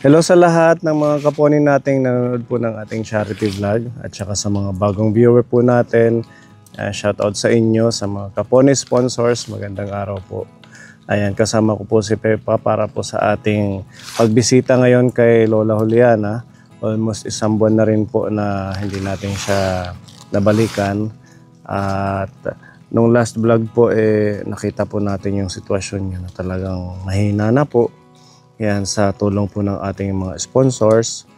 Hello sa lahat ng mga kaponi nating nanonood po ng ating charity vlog at saka sa mga bagong viewer po natin. Shout out sa inyo, sa mga kaponi sponsors. Magandang araw po. Ayan, kasama ko po si Pepa para po sa ating pagbisita ngayon kay Lola Juliana. Almost isang buwan na rin po na hindi natin siya nabalikan. At nung last vlog po nakita po natin yung sitwasyon niya na talagang mahina na po. Yan, sa tulong po ng ating mga sponsors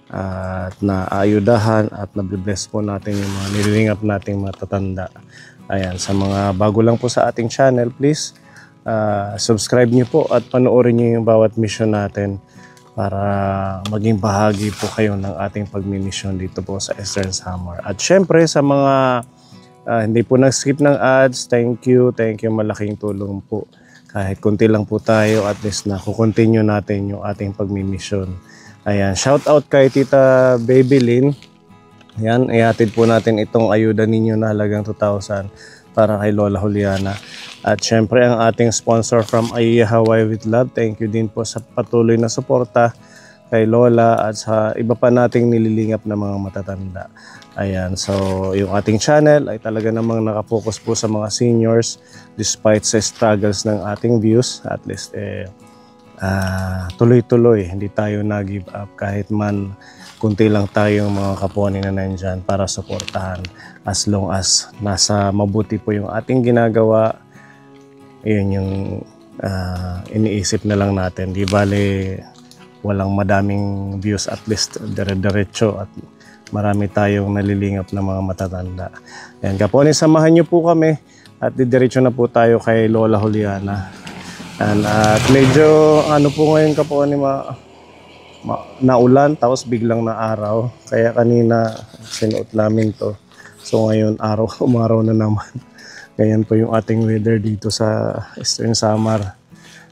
at naayudahan at nabibless po natin yung mga nililingap nating matatanda. Ayan, sa mga bago lang po sa ating channel, please subscribe nyo po at panoorin nyo yung bawat mission natin para maging bahagi po kayo ng ating pagmimisyon dito po sa Eastern Samar. At syempre sa mga hindi po nag-skip ng ads, thank you, malaking tulong po. Kahit konti lang po tayo, at least na kukontinue natin yung ating pagmimisyon. Ayan, shout out kay Tita Babylin. Ayan, ihatid po natin itong ayuda ninyo na halagang 2,000 para kay Lola Juliana. At syempre ang ating sponsor from Aiya Hawaii with Love. Thank you din po sa patuloy na suporta kay Lola at sa iba pa nating nililingap na mga matatanda. Ayan, so yung ating channel ay talaga namang nakapokus po sa mga seniors despite sa struggles ng ating views. At least tuloy-tuloy, hindi tayo nag-give up kahit man kunti lang tayong mga kaponi na nandyan para suportahan. As long as nasa mabuti po yung ating ginagawa, yun yung iniisip na lang natin. Di bale walang madaming views, at least dire-diretso at marami tayong nalilingap na mga matatanda. Ayan, kaponi, samahan nyo po kami at didiretso na po tayo kay Lola Juliana. At medyo ano po ngayon kaponi, naulan tapos biglang na araw. Kaya kanina sinuot namin to. So ngayon umaraw na naman. Ganyan po yung ating weather dito sa Eastern Samar.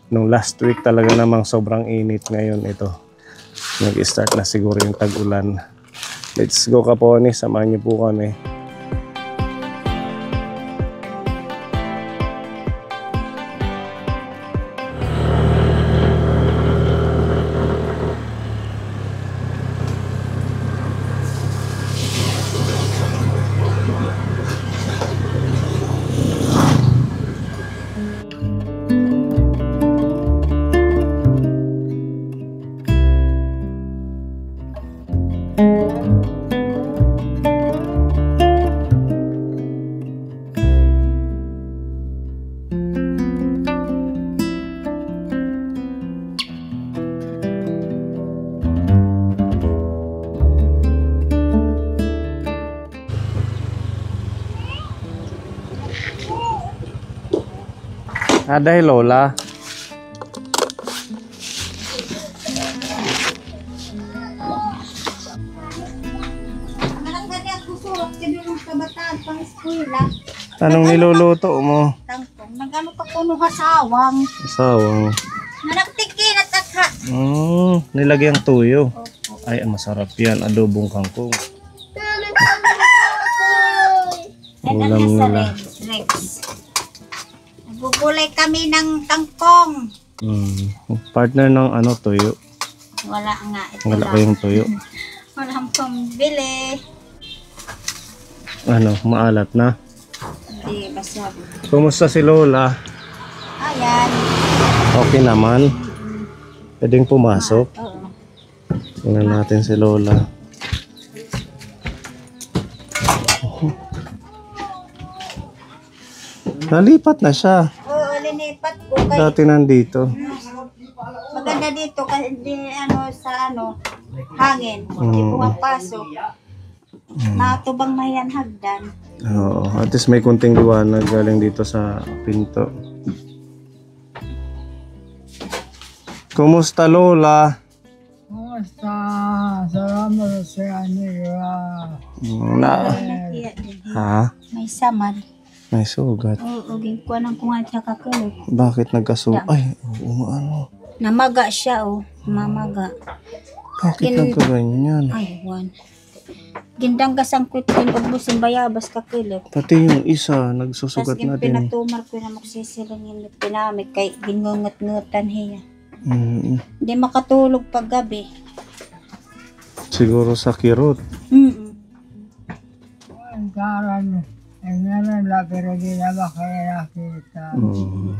Nung last week talaga namang sobrang init, ngayon ito. Nag-start na siguro yung tag-ulan. Let's go kaponi, samahan niyo po kami. Dahil Lola. Anong niluluto mo? Tangkong. Nagano ka puno kasawang. Sawang. Nanagtikin at akha. Nilagyang tuyo. Ay, masarap yan. Adobong kangkong. Ulam nila. Rex. Nagugulay kami ng tangkong. Partner ng tuyo. Wala nga. Wala kayong tuyo. Walang pambili. Maalat na? Hindi, basta. Kumusta si Lola? Ayan. Okay naman? Pwedeng pumasok? Oo. Tingnan natin si Lola. Nalipat na siya. Oo, linipat ko. Dati nandito. Maganda dito kasi hangin. Hindi pumapasok. Natubang mayan hagdan. Oo, at least may kunting liwanag galing dito sa pinto. Kumusta Lola? Kumusta? Salamat sa Anira. Ha? May samad. May sugat. Oo, ginkuha ng kungan siya kakulog. Bakit nagkasugat? Ay, Namaga siya, mamaga. Bakit nagkaganyan? Aywan. Gindanggas ang kutin, ubusin bayabas kakilip. Pati yung isa, nagsusugat tas na din. Pinatumar ko na magsisilang yung pinamig kay gingungat-ngutan hiya. Hindi makatulog pag gabi. Siguro sa kirot. Ang karan, ay nga na, pero di na ba kaya nakita?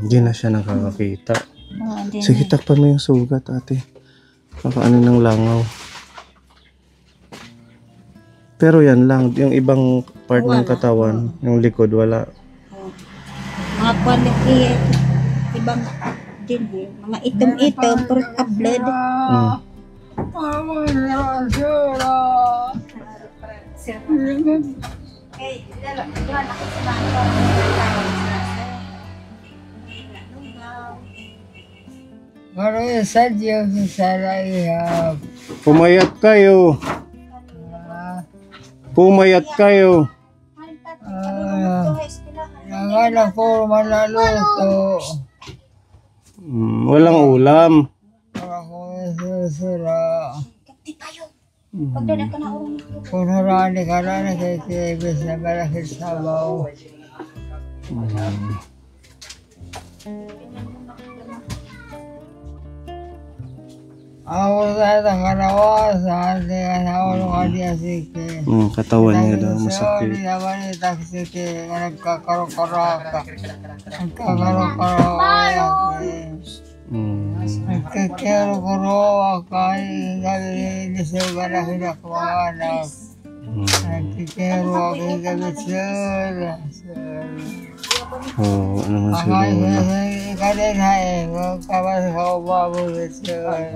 Hindi na siya nakakakita. Hindi Sige, takpan mo yung sugat, ate. Papaano ng langaw. Pero yan lang, yung ibang part ng Wala. katawan, yung likod, wala. mga quality, ibang din eh. Mga itom-itom, puro ka-blood. Pero sa Diyos sa ihap. Pumayat kayo. Pumayat kayo. Nanganak po malaluto. Walang ulam. Para ko susura. Pagdala ka na ulo. Punurani ka na nakikibis na malakit sabaw. Ako sa itang kanawasan, di ka sa ulo ka niya sige. Katawan niya daw masakit. Hindi naman itang sige, nga nagkakaroon-karaka. Nagkakaroon-karaka. Nagkikero-kuro kay gabi nisuga na kinakwanak. Nagkikero ako gabi sir. Oo, ano man si Akay Lola. kanin hai, kung kapas ka umabot sir.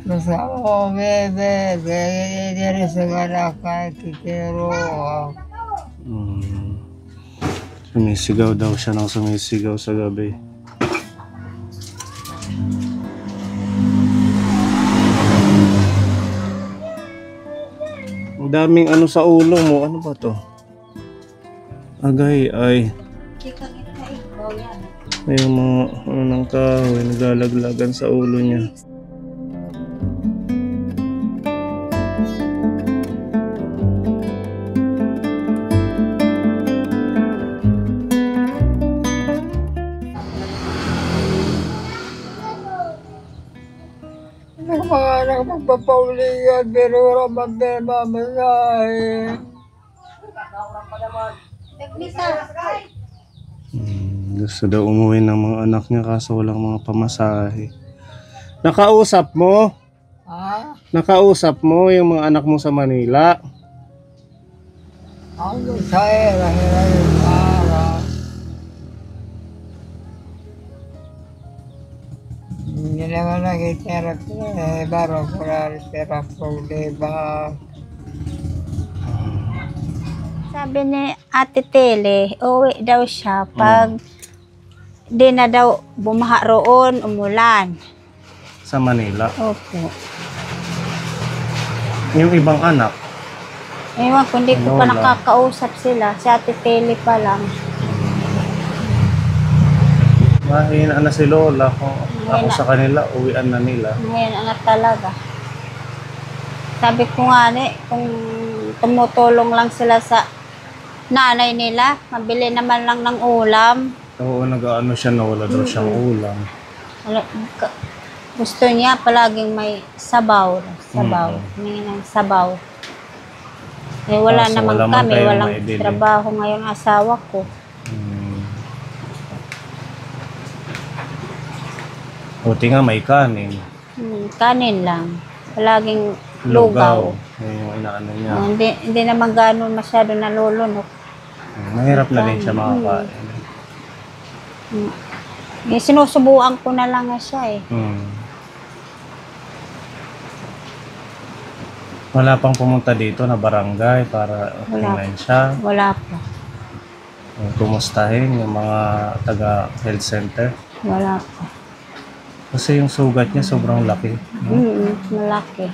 Basta ako bebe, bebe suga na kay kikero. Sumisigaw daw siya ng sumisigaw sa gabi. Ang daming ano sa ulo mo. Ano ba to? Agay ay. May mga ano ng kahoy naglalaglagan sa ulo niya. Nagpanganak magpapauligan, pero wala mamasahe. Gusto daw umuwi ng mga anak niya kaso walang mga pamasahe. Nakausap mo? Ha? Nakausap mo yung mga anak mo sa Manila? Ang saya, lahira yung para. Hindi naman nakitira baru pula tira problema. Sabi ni Ate Tele, uwi daw siya pag di na daw bumaha roon, umulan. Sa Manila? Opo. Yung ibang anak? Ewan ko, hindi ko pa Lola. nakakausap sila. Si Ate Tele pa lang. Mahina na si Lola. Kung ako Mahina. sa kanila, uwian na nila. Ngayon na talaga. Sabi ko nga kung tumutulong lang sila sa nanay nila, mabili naman lang ng ulam. Oo, nag-ano siya na wala daw siyang ulam. Gusto niya palaging may sabaw. Sabaw. Humingi ng sabaw. Eh wala Kaso naman wala man kami, kayong walang maibili. trabaho ngayon ang asawa ko. Buti nga may kanin. Kanin lang. Palaging lugaw. Yun yung inaano niya. Hindi naman gano'n masyado nalulunok. Mahirap na din siya makakain. Sinusubuan ko na lang nga siya eh. Wala pang pumunta dito na barangay para tingnan siya. Wala pa. Kumustahin yung mga taga health center. Wala pa. Kasi yung sugat niya sobrang laki. Malaki.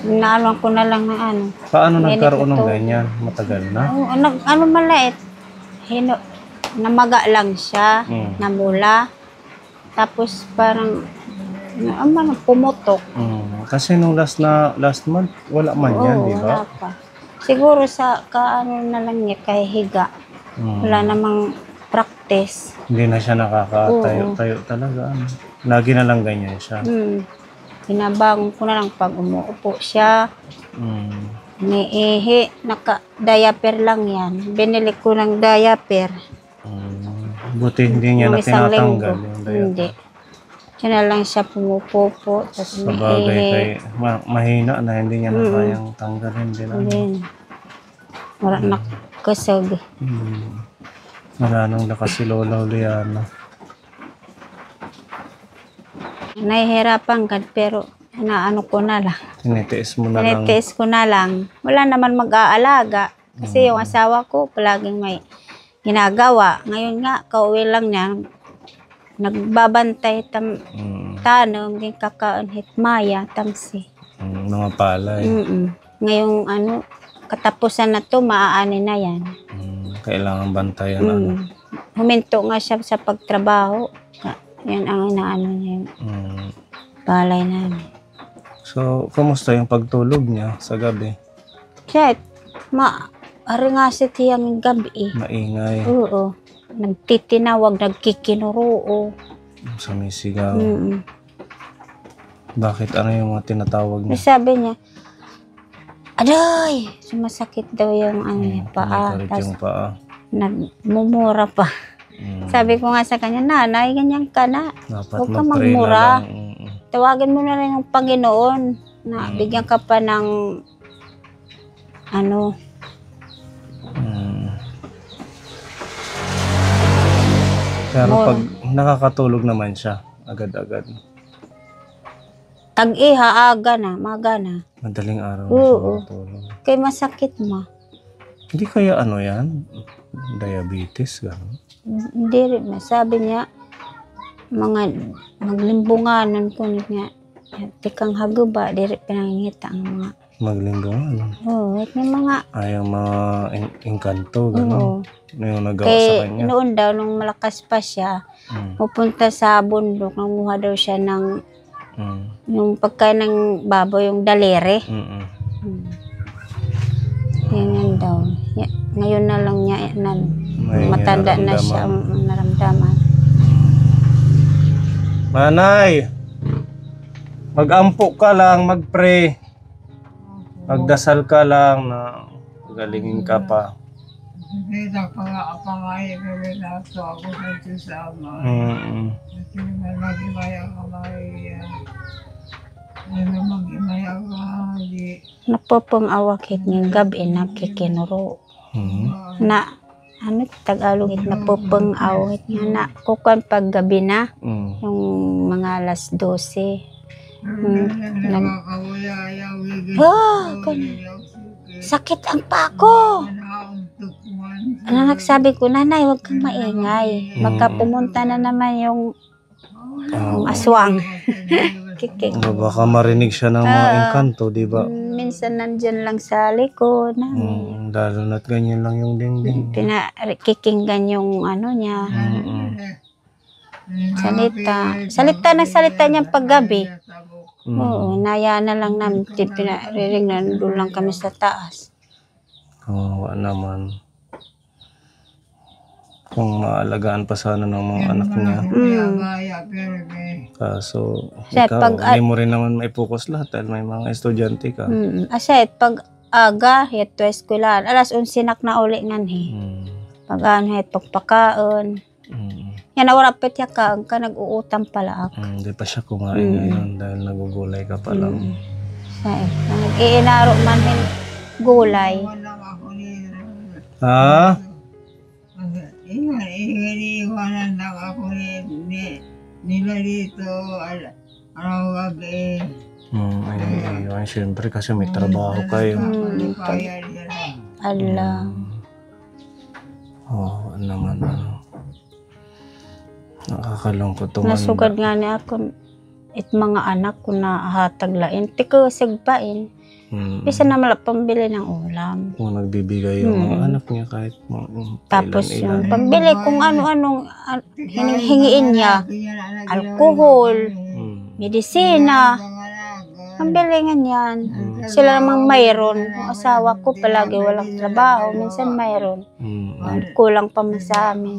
Naaluan ko na lang ng ano. Paano Ganito nagkaroon ng to. ganyan? Matagal na? Ano malait? Namaga lang siya. Namula. Tapos parang pumutok. Kasi nung last month, wala man yan, di ba? Wala pa. Siguro sa kaano na lang niya, kay higa. Wala namang diabetes. Hindi na siya nakakatayo-tayo talaga. Ano. Lagi na lang ganyan siya. Pinabangon ko na lang pag umuupo siya. Niihi, naka-diaper lang yan. Binili ko ng diaper. Buti hindi niya na Nung isang tinatanggal linggo. yung diaper. Hindi. Diyan na lang siya pumupupo. Tapos Sa bagay kay mahina na hindi niya na kayang tanggalin din. Ano. Then, wala nakasag. Wala nang lakas si Lola Juliana. Nahihirapan ka, pero inaano ko na lang. Tinitiis mo na lang. Tinitiis ko na lang. Wala naman mag-aalaga. Kasi yung asawa ko, palaging may ginagawa. Ngayon nga, kauwi lang niya. Nagbabantay tanong, din kakaon hitmaya, tamsi. Mga palay. Ngayong ano, katapusan na to, maaani na yan. Kailangan bantayan. Ano. Huminto nga siya sa pagtrabaho. Yan ang inaano niya yung palay namin. So, kumusta yung pagtulog niya sa gabi? Siya, aringasit yung gabi. Maingay. Oo. Nagtitinawag, nagkikinuroo. Sumisigaw. Bakit? Ano yung mga tinatawag niya? Sabi niya, aday! Sumasakit daw yung ano niya, paa. Kumakarit yung paa. Nagmumura pa. Sabi ko nga sa kanya, nanay, ganyan ka na. Dapat Huwag ka mag-pray magmura. na lang. Tawagan mo na rin yung Panginoon na bigyan ka pa ng ano. Pero pag nakakatulog naman siya, agad-agad. Tag-iha, aga na, maga na. Madaling araw na siya matulog. Kaya masakit ma. Hindi kaya ano yan? Diabetes, gano'n? Hindi rin. Sabi niya, maglimbunganon ko niya. Tikang haguba, di rin pinangingita ang mga. Maglimbungan? Oo, may mga. Ayaw mga engkanto, gano'n. Oo. Ano yung nagawa sa kanya? Noon daw, nung malakas pa siya, pupunta sa bundok, nanguha daw siya ng yung pagkain ng baboy, yung dalere. Yan daw. Ngayon na lang niya matanda na siya ang naramdaman. Manay, mag-ampo ka lang, mag-pray. Magdasal ka lang na galingin ka pa. Kita ka nga kamay, kaya ito ako nagsasama. Kasi mag-imaya kamay. Ano mag-imaya ka, di. Napopong awakit ng gabi nakikinuro. Na, ano Tagalog it, napopong awakit nga na kukuan pag gabi na. Yung mga alas 12. Sakit ang pako. Ano nagsabi ko, nanay, huwag kang maingay. Baka pumunta na naman yung aswang. Kikik. Baka marinig siya ng mga engkanto, di ba? Minsan nandyan lang sa likod. Lalo na't ganyan lang yung dingding. Pinakikinggan yung ano niya. Salita na salita niya paggabi. Oo, naya na lang namin. Pinariring na doon lang kami sa taas. Oo, naman. Kung maalagaan pa sana ng mga anak niya. Kaso, ikaw, hindi mo rin naman maipokus lahat dahil may mga estudyante ka. Asya, pag aga, hit to eskwela. Alas 11 na uli nga Pag ano, hit pagpakaon. Yan, nawarapit ya ka nag-uutang pala ako. Hindi pa siya kumain ngayon dahil nagugulay ka pa lang. Nag-iinaro man din gulay. Ha? Iwanan lang ako nila dito gabi. Ayun, siyempre kasi may trabaho kayo. Ala. Oo, naman ano. Nakakalungkot tumanda. Nasugad nga ni ako it mga anak ko na hatag lain. Tiko sigpain. Bisa na malap pambili ng ulam. Kung nagbibigay yung mga anak niya kahit tapos yung pambili kung ano-anong hingiin niya. Alkohol, medisina. Pambili nga yan. Sila namang mayroon. Yung asawa ko palagi walang trabaho. Minsan mayroon. Kulang pa man sa amin.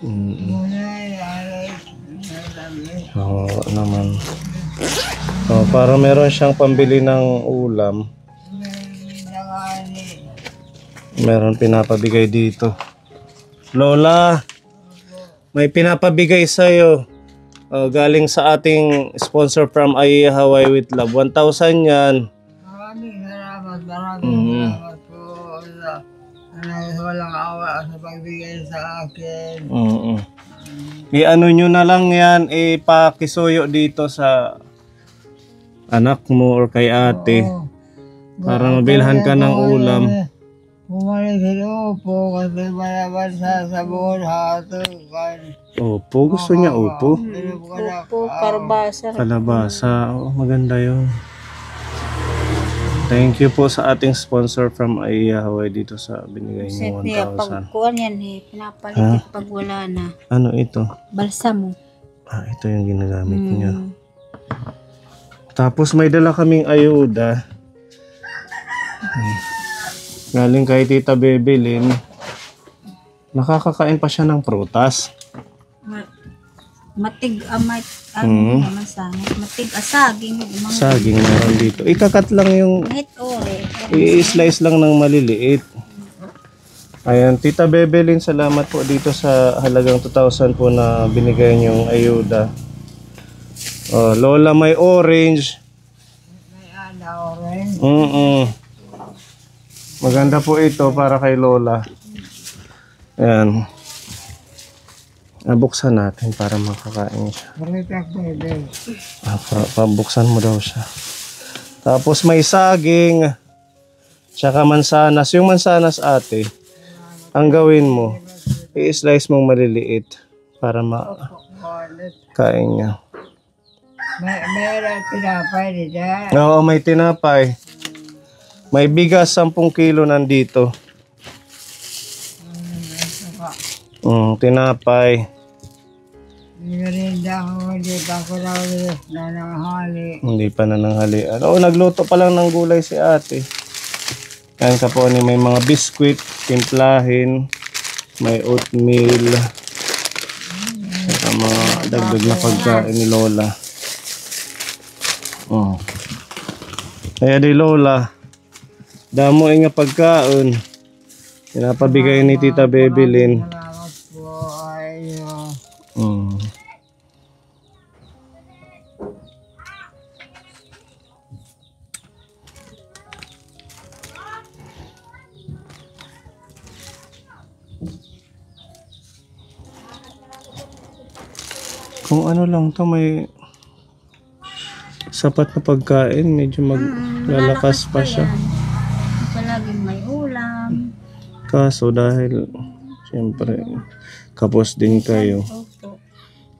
Muna alas. Nalamis. Oo naman. Oh, para meron siyang pambili ng ulam. Meron pinapabigay dito. Lola, may pinapabigay sa'yo. Galing sa ating sponsor from Aiya Hawaii with Love. 1,000 yan. Maraming salamat po sa walang awa sa pagbigay sa akin. I-ano nyo na lang yan, ipakisuyo dito sa anak mo or kay ate. Para mabilhan ka ng ulam. Bumalik sila po kasi malaban sa sabon hatukan. Opo, gusto niya upo. Opo, karabasa. Kalabasa, maganda yun. Thank you po sa ating sponsor from Aiya Hawaii dito sa binigay niyo Niya, 1,000. pag kuhan yan pinapalit pag wala na. Ano ito? Balsamo. Ito yung ginagamit niya. Tapos may dala kaming ayuda. Galing kay Tita Bebelin. Nakakakain pa siya ng prutas. Matig amay naman sana. Matig asaging Saging meron dito. Ikakat lang yung kahit ore. i-slice lang ng maliliit. Ayan, Tita Bebelin, salamat po dito sa halagang 2,000 po na binigay niyong ayuda. Lola, may orange. May orange. Maganda po ito para kay Lola. Ayan. Buksan natin para makakain siya. Pabuksan mo daw siya. Tapos may saging. Tsaka mansanas. Yung mansanas ate, ang gawin mo, i-slice mong maliliit para makain niya. May tinapay dito. Oo, may tinapay. May bigas 10 kilo nandito. Tinapay. Merinda ko, hindi pa ako nananghali. Hindi pa nananghalian. Nagluto pa lang ng gulay si ate. Yan ka po ni may mga biskwit, timplahin, may oatmeal, saka mga dagdag na pagkain ni Lola. Kaya di Lola, damo nga pagkaon. Pinapabigay ni Tita Bebelin. Salamat po ay Kung ano lang to, may sapat na pagkain, medyo maglalakas pa siya. Palaging may ulam. Kaso dahil siyempre kapos din kayo, Opo.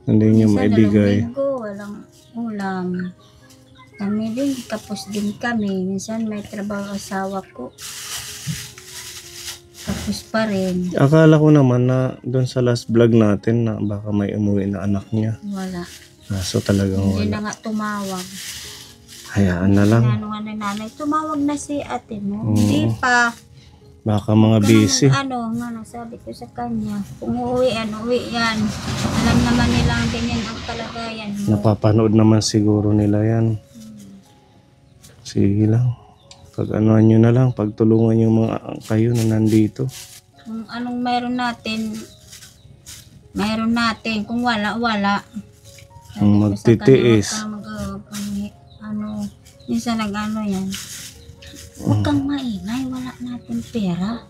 hindi nyo Minsan maibigay. 2 linggo, walang ulam. Kami din, tapos din kami. Minsan may trabaho asawa ko. Tapos pa rin. Akala ko naman na doon sa last vlog natin na baka may umuwi na anak niya. Wala. Kaso talagang Hindi wala. na nga tumawag. Hayaan na lang. Ano nga na nanay, tumawag na si ate mo. Hindi pa. Baka mga busy. Sabi ko sa kanya, kung uuwi yan. Alam naman nila ang ganyan ang kalagayan mo. Napapanood naman siguro nila yan. Sige lang. Pag anuhan nyo na lang, pagtulungan yung mga kayo na nandito. Kung anong mayroon natin. Kung wala. Sabi ko sa Magtitiis. kanya, minsan nag-ano yan. Huwag kang maingay, wala natin pera.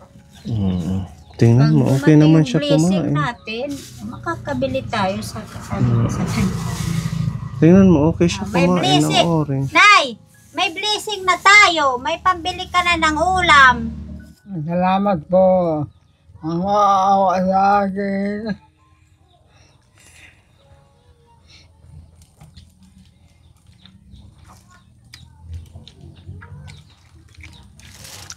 Tingnan mo, okay naman siya blessing kumain. natin, makakabili tayo sa kanya. Tingnan mo, okay siya May kumain ng blessing. orange. Nay, may blessing na tayo. May pambili ka na ng ulam. salamat po. Ang maawa sa akin.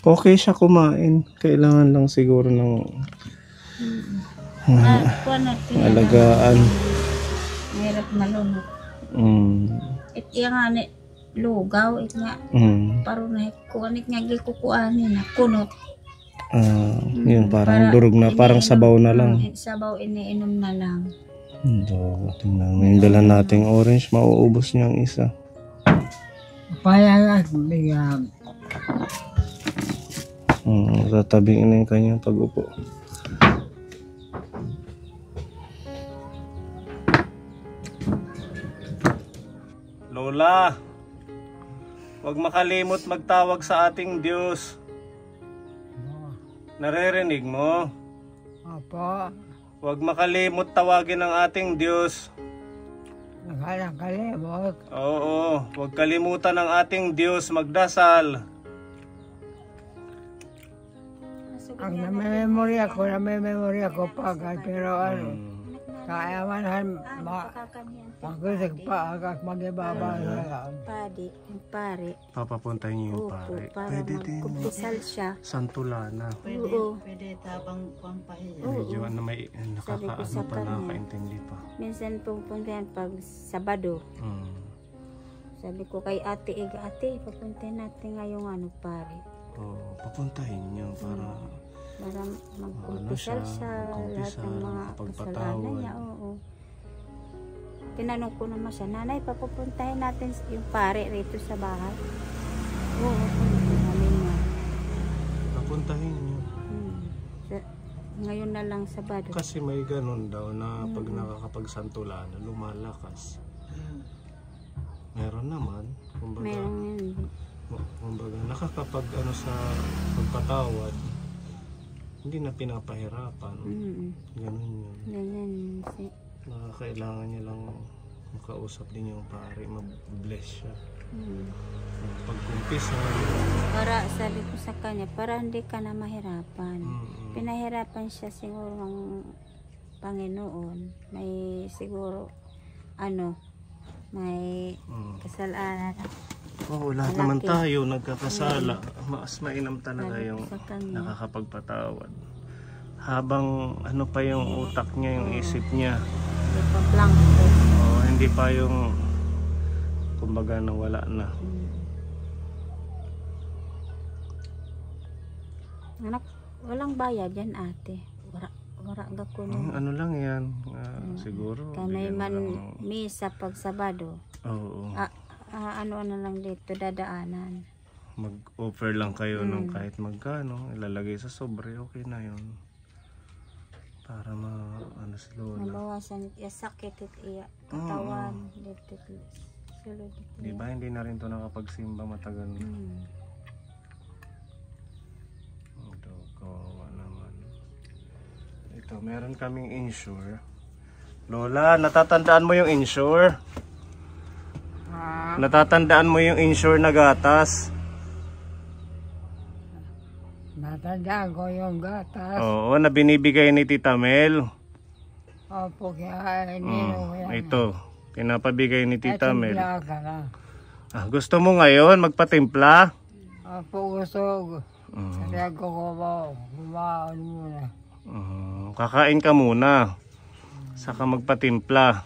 Okay siya kumain. Kailangan lang siguro ng alagaan. Mahirap malunok. Iti nga ni lugaw, iti nga paro na kuanit nga gikukuanin na kunot. Yun, parang durog na, parang sabaw na lang. Sabaw, iniinom na lang. Ito, tingnan mo yung dala nating orange, mauubos niya ang isa. Payagas, bigyan. Tatabingin na yung kanyang pag-upo. Lola, huwag makalimot magtawag sa ating Diyos. Naririnig mo? Opo, Huwag makalimot tawagin ang ating Diyos. nakakalimot. Oo, huwag kalimutan ng ating Diyos magdasal. Ang namememorya ko pagkat, pero kaya man magusig pa agak mag-ibaba sa lang. Pare. Papapuntahin niyo yung Opo, pare. para Pwede din. magkumpisal siya. Santulana. Oo. Pwede tabang pampahiya. Medyo may Sabi ko sa pa, kanya. nakakaintindi pa. Minsan pupuntahan pag Sabado. Sabi ko kay ate, ate, papuntahin natin ngayong pare. Oo, papuntahin niyo para Magkumpisal siya, lahat ng mga kasalanan niya. Oo. Tinanong ko naman siya, nanay, papupuntahin natin yung pare rito sa bahay. Oo, namin nga. papuntahin niyo. Ngayon na lang Sabado. Kasi may ganun daw na pag nakakapagsantulana, lumalakas. Meron naman, kumbaga, Meron yun. kumbaga nakakapag sa pagpatawad, hindi na pinapahirapan. Ganun yun. Ganyan. Kailangan niya lang makausap din yung pare, mag-bless siya. Pagkumpisa. Para sabi ko sa kanya, para hindi ka na mahirapan. Pinahirapan siya siguro ng Panginoon. May siguro, may kasalanan. Oo, lahat naman tayo nagkakasala. Mas mainam talaga Sabi ko yung sa kanya. nakakapagpatawad. Habang pa yung utak niya, yung isip niya. Hindi pa blank. Hindi pa yung kumbaga nawala na. Anak, walang bayad yan ate. Wala ga ko nun. Ano lang yan, siguro. Kanay bigyan man lang- misa pag Sabado. Oo. Ano lang dito dadaanan. Mag-offer lang kayo ng kahit magkano, ilalagay sa sobre, okay na yun. Para si Lola. Mabawasan iya sakit at iya katawan dito. Sulod dito. Di ba hindi na rin to nakapagsimba matagal na. Ito, kawawa naman. Ito, meron kaming insure. Lola, natatandaan mo yung insure? Natatandaan mo yung insure na gatas? Natandaan ko yung gatas. Oo, na binibigay ni Tita Mel. Opo, kaya ininom ko yan. Ito, pinapabigay ni Tita Mel. Timpla ka na. Gusto mo ngayon magpatimpla? Opo, gusto ko. Kaya ko kumaon muna. Kakain ka muna. Saka magpatimpla.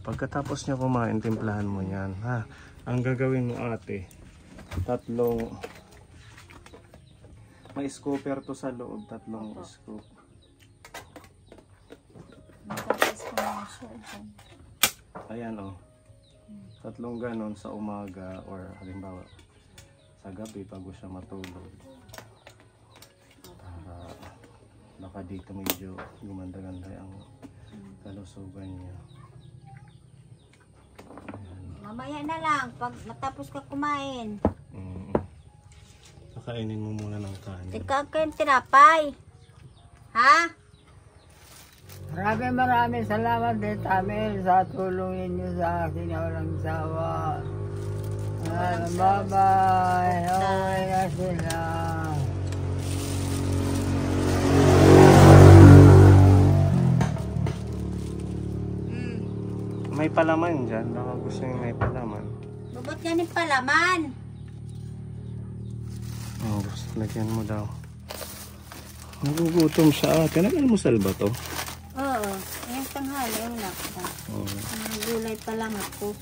Pagkatapos niya kumain, timplahan mo yan. Ang gagawin mo ate, 3 may scooper to sa loob, 3 scoop. Ayan 3 ganon sa umaga or halimbawa sa gabi bago siya matulog. Para baka dito medyo gumanda-ganda ang kalusugan niya. Mamaya na lang pag matapos ka kumain. Kakainin mo muna ng kanin. Ikaw kayong tinapay. Ha? Maraming salamat din Tamil sa tulong ninyo sa akin na walang sawa. Bye-bye. Okay na sila. May palaman dyan. Baka gusto niyo may palaman. Bubot yan yung palaman. Gusto lagyan mo daw. Nagugutom siya ate. Nag-almusal ba to? Oo. Yung tanghali, yung laksa. Gulay pa lang ako.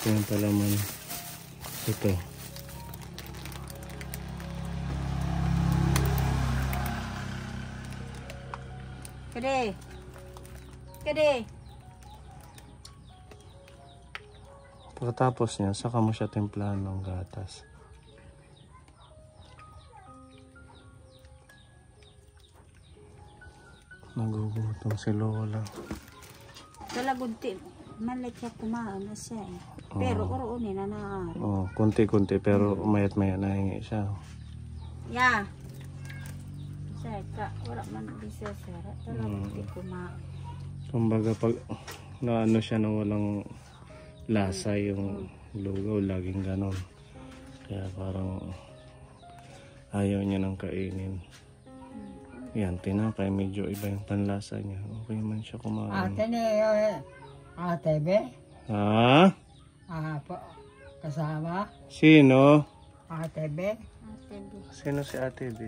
Ito yung palaman. Ito. Kade. Kade. Pagkatapos niya, saka mo siya timplahan ng gatas. Nagugutom si Lola. Talagod malit siya kumaan na siya eh. Pero uruunin na naaari. Oh, kunti-kunti pero mayat-maya nahingi siya. Ya. Saya ka, wala man bisa sara. Talagod kumaan. Kumbaga pag naano siya na walang lasa yung lugaw, laging ganon. Kaya parang ayaw niya nang kainin. Yan, tinapay, medyo iba yung panlasa niya. Okay man siya kumain. Ate niya, ate be? Ha? Kasama? Sino? Ate be? Sino si Ate B?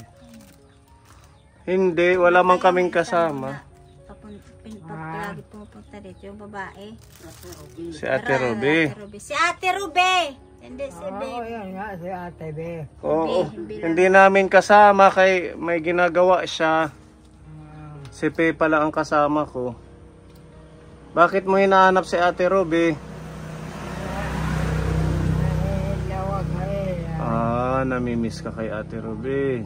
Hindi, wala man kaming kasama. Lagi pupunta dito yung babae. Si Ate Ruby. Si Ate Ruby! Hindi si Oo, Baby. yan nga, si ate be. Oo, hindi namin kasama kay may ginagawa siya. Si Pepa lang ang kasama ko. Bakit mo hinahanap si Ate Ruby? Namimiss ka kay Ate Ruby.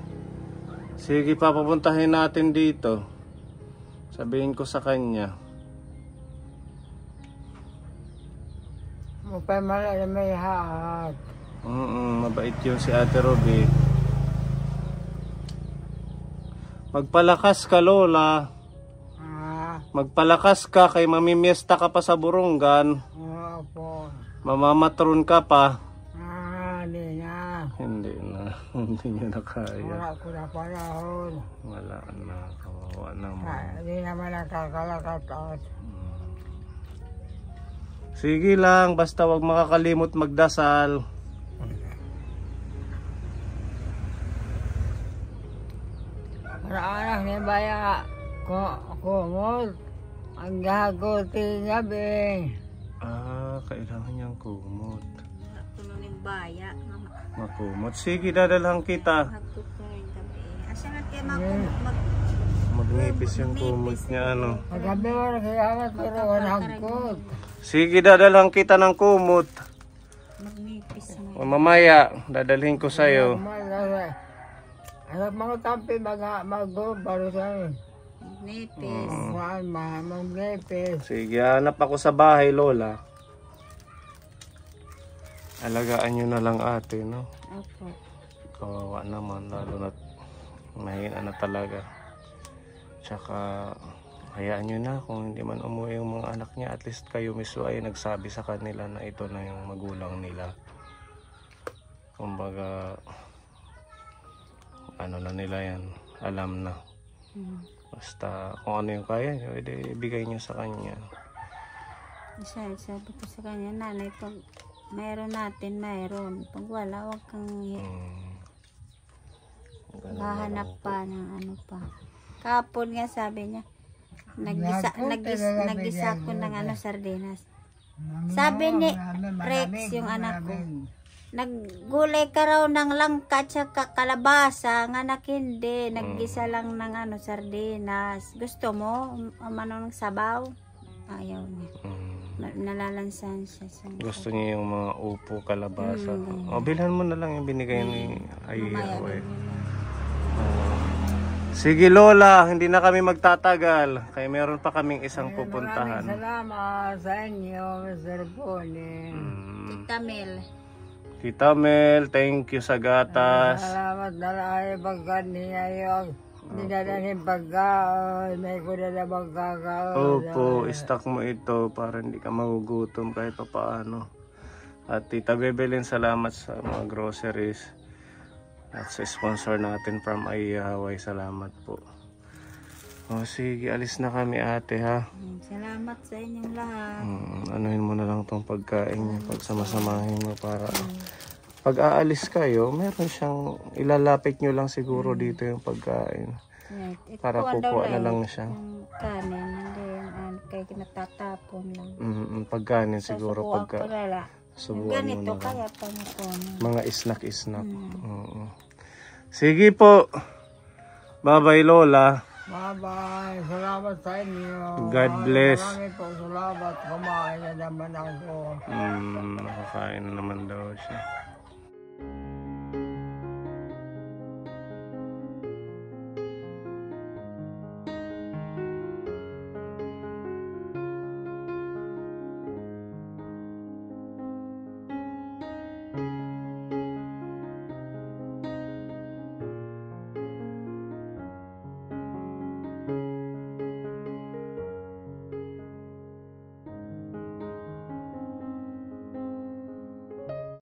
Sige, papapuntahin natin dito. Sabihin ko sa kanya. Mupay malala may haat. Mabait yun si Ate Ruby. Magpalakas ka, Lola. Magpalakas ka kay mamimiesta ka pa sa Burungan. Opo. Mamamatron ka pa. Hindi na. Hindi na. Hindi niya na kaya. Wala ko na panahon. Wala na. Kawawa naman. Hindi naman nakakalakatot. Sige lang. Basta wag makakalimot magdasal. Para anak ni Baya kumot. Ang gagutin gabi. Kailangan niyang kumot. Tununin baya. Makumot. Sige, dadalhan kita. Magtutunin gabi. Asa na kayo Magnipis yung kumot niya, ano. Magabi wala kailangan pero walang hagkot. Sige, dadalhan kita ng kumot. magnipis mo. Mamaya, dadalhin ko sa'yo. Anak mga tampi mag-baro sa'yo. Magnipis. Mag-nepis. Sige, hanap ako sa bahay, Lola. Alagaan nyo na lang ate, no? Opo. Kawawa naman, lalo na mahina na talaga. Tsaka, hayaan nyo na kung hindi man umuwi yung mga anak niya. At least kayo mismo ay nagsabi sa kanila na ito na yung magulang nila. Kumbaga, ano na nila yan, alam na. Basta kung ano yung kaya nyo, edi ibigay nyo sa kanya. Sabi ko sa kanya, nanay, pag mayroon natin, mayroon. Pag wala, huwag kang hahanap pa ng ano pa. Kapon nga sabi niya, nagisa ko ng ano, sardinas. Sabi ni Rex, yung anak ko, naggulay ka raw ng langka at kalabasa, nga anak hindi, naggisa lang ng ano, sardinas. Gusto mo, manong sabaw? Ayaw niya. Nalalansan siya. Gusto niya yung mga upo, kalabasa. O, bilhan mo na lang yung binigay ni Ayaw eh. Sige Lola, hindi na kami magtatagal. Kaya meron pa kaming isang pupuntahan. Maraming salamat sa inyo, Mr. Pony. Tita Mel. Tita Mel, thank you sa gatas. Salamat na lang pagka niya yung dinadahin pagkaon. May kuda na magkakaon. Opo, stock mo ito para hindi ka magugutom kahit pa paano. At Tita Bebelin, salamat sa mga groceries. At sa sponsor natin from Hawaii, salamat po. O sige, alis na kami ate ha. Salamat sa inyong lahat. Anuhin mo na lang tong pagkain niya, pagsamasamahin mo para pag aalis kayo, meron siyang ilalapit nyo lang siguro dito yung pagkain. Para kukuha na lang siya. Yung kanin, hindi yung kaya natatapon lang. Pagkanin siguro, Subuan mo Ganito na. kaya pangkunin. Mga isnak-isnak. Oo. Sige po. Bye-bye, Lola. Bye-bye. Salamat sa inyo. God bless. Maraming po salamat. Kumain na naman ako. Nakakain na naman daw siya.